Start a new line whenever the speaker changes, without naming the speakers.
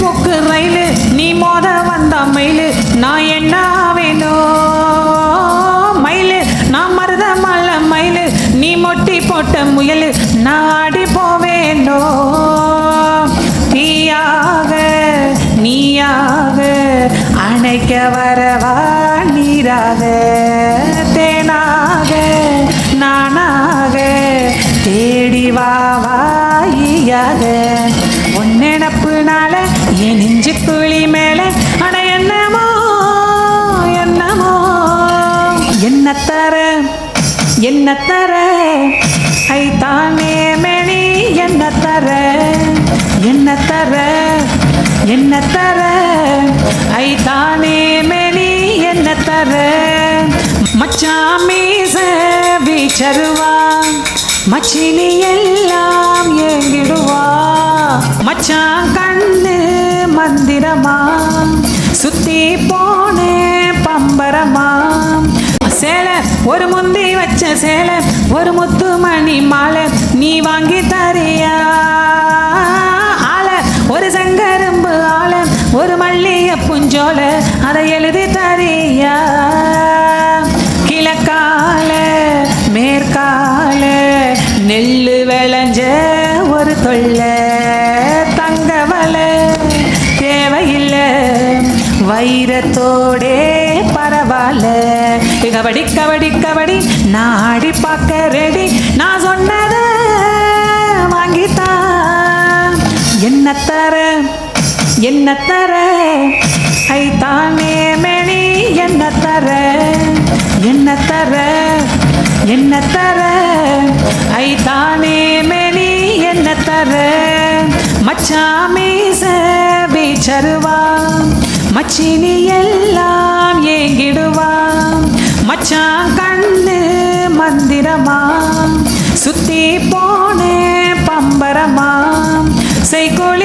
கொக்கு ரயிலு நீ மோத வந்த மயிலு நான் என்ன வேணும் மயிலு நான் மருத மலை மயிலு நீ மொட்டி போட்ட முயலு நான் ஆடி போவேனோ தீயாக நீயாக அணைக்க வரவா நீராக தேனாக நானாக தேடி வாவாயாக ஒன்னெனப்புனால என் நெஞ்சு குழி மேல அட என்னமோ என்னமோ என்ன தர ஐ தானே மேனி என்ன தர ஐ தானே மேனி என்ன தர மச்சான் மீச வீச்சருவா மச்சினி எல்லாம் ஏங்கிடுவா மச்சான் கண்ணு மந்திரமா சுத்தி போனே பம்பரமா சேலை ஒரு முந்தி வச்ச சேலை ஒரு முத்து மணி மாலை நீ வாங்கி தரியா ஆள ஒரு செங்கரும்பு ஆள ஒரு மல்லிய புஞ்சோல அதை எழுதி தரியா கிழக்கால மேற்கால நெல்லு விளைஞ்ச ஒரு தொல்லை தங்கவலை தேவையில்லை வைரத்தோடே பரவாயில்ல கபடி கபடி கபடி நான் ஆடி பார்க்க ரெடி நான் சொன்னத வாங்கித்தான் என்ன தர ஐ தானே மேனி என்ன தர ஐ தானே மேனி என்ன தர மச்சான் மீச வீச்சருவா மச்சினி எல்லாம் ஏங்கிடுவா மச்சான் கண்ணு மந்திரமா சுத்தி போனே பம்பரமா செய்கொழி